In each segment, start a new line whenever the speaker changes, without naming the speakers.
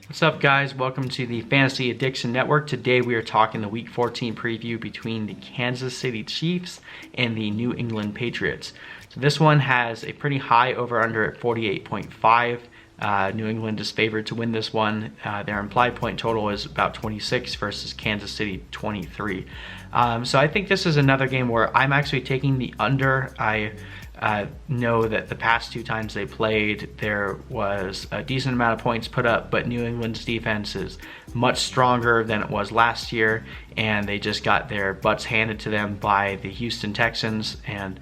What's up, guys? Welcome to the Fantasy Addiction Network. Today we are talking the Week 14 preview between the Kansas City Chiefs and the New England Patriots. So this one has a pretty high over-under at 48.5. New England is favored to win this one. Their implied point total is about 26 versus Kansas City 23. So I think this is another game where I'm actually taking the under. I know that the past two times they played, there was a decent amount of points put up, but New England's defense is much stronger than it was last year, and they just got their butts handed to them by the Houston Texans. And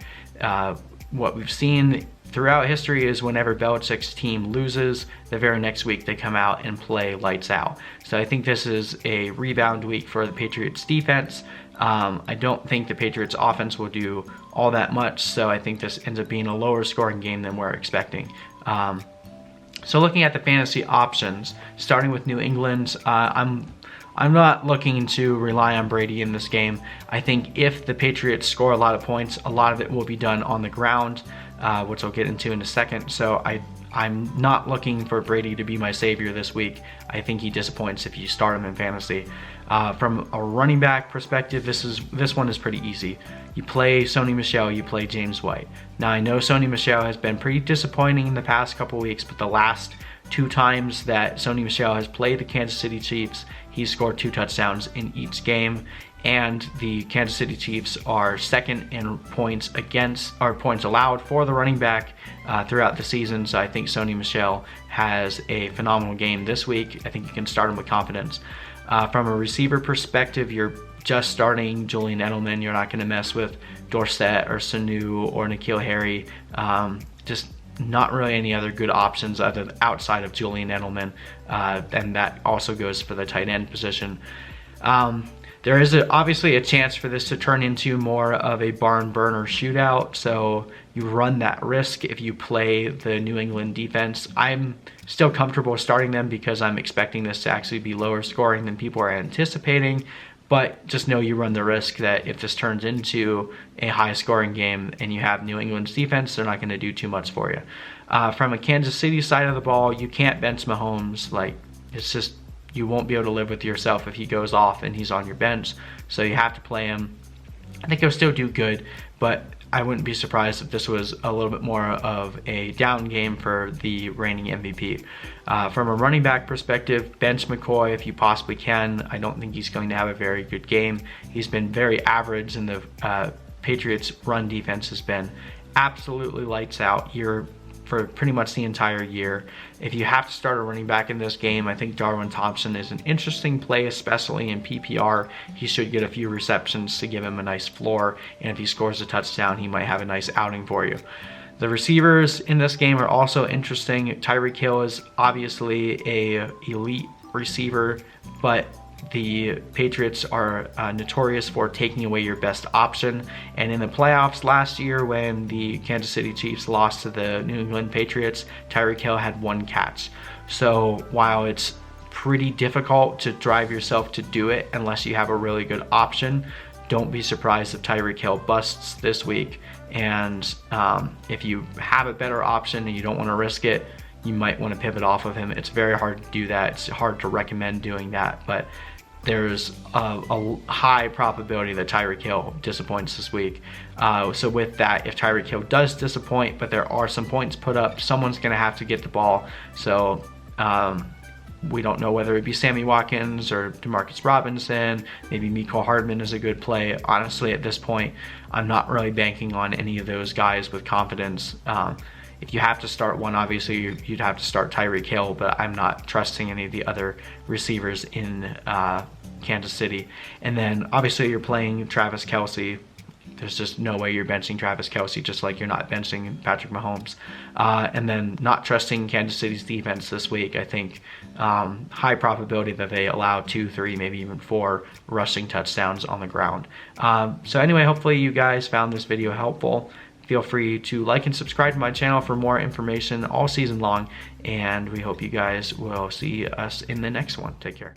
what we've seen throughout history is whenever Belichick's team loses, the very next week they come out and play lights out. So I think this is a rebound week for the Patriots defense. I don't think the Patriots offense will do all that much, so I think this ends up being a lower scoring game than we're expecting. So looking at the fantasy options, starting with New England, I'm not looking to rely on Brady in this game. I think if the Patriots score a lot of points, a lot of it will be done on the ground, which I'll get into in a second. So I'm not looking for Brady to be my savior this week. I think he disappoints if you start him in fantasy. From a running back perspective, this one is pretty easy. You play Sony Michel, you play James White. Now I know Sony Michel has been pretty disappointing in the past couple weeks, but the last two times that Sony Michel has played the Kansas City Chiefs, he's scored 2 touchdowns in each game. And the Kansas City Chiefs are second in points allowed for the running back throughout the season. So I think Sony Michel has a phenomenal game this week. I think you can start him with confidence. From a receiver perspective, you're just starting Julian Edelman. You're not going to mess with Dorsett or Sanu or N'Keal Harry. Just not really any other good options outside of Julian Edelman. And that also goes for the tight end position. There is obviously a chance for this to turn into more of a barn burner shootout, so you run that risk if you play the New England defense. I'm still comfortable starting them because I'm expecting this to actually be lower scoring than people are anticipating, but just know you run the risk that if this turns into a high scoring game and you have New England's defense, they're not going to do too much for you. From a Kansas City side of the ball, you can't bench Mahomes. It's just, you won't be able to live with yourself if he goes off and he's on your bench. So you have to play him. I think he'll still do good, but I wouldn't be surprised if this was a little bit more of a down game for the reigning MVP. From a running back perspective, bench McCoy if you possibly can. I don't think he's going to have a very good game. He's been very average, and the Patriots' run defense has been absolutely lights out here for pretty much the entire year. If you have to start a running back in this game, I think Darwin Thompson is an interesting play, especially in PPR. He should get a few receptions to give him a nice floor, and if he scores a touchdown, he might have a nice outing for you. The receivers in this game are also interesting. Tyreek Hill is obviously an elite receiver, but the Patriots are notorious for taking away your best option. And in the playoffs last year, when the Kansas City Chiefs lost to the New England Patriots, Tyreek Hill had 1 catch. So while it's pretty difficult to drive yourself to do it unless you have a really good option, don't be surprised if Tyreek Hill busts this week. And if you have a better option and you don't want to risk it, you might want to pivot off of him. It's very hard to do that. It's hard to recommend doing that, but there's a high probability that Tyreek Hill disappoints this week. So with that, if Tyreek Hill does disappoint, but there are some points put up, someone's going to have to get the ball. So we don't know whether it be Sammy Watkins or Demarcus Robinson. Maybe Mecole Hardman is a good play. Honestly, at this point, I'm not really banking on any of those guys with confidence. If you have to start one, obviously you'd have to start Tyreek Hill, but I'm not trusting any of the other receivers in Kansas City. And then obviously you're playing Travis Kelce. There's just no way you're benching Travis Kelce, just like you're not benching Patrick Mahomes. And then not trusting Kansas City's defense this week. I think high probability that they allow 2, 3, maybe even 4 rushing touchdowns on the ground. So anyway, hopefully you guys found this video helpful. Feel free to like and subscribe to my channel for more information all season long. And we hope you guys will see us in the next one. Take care.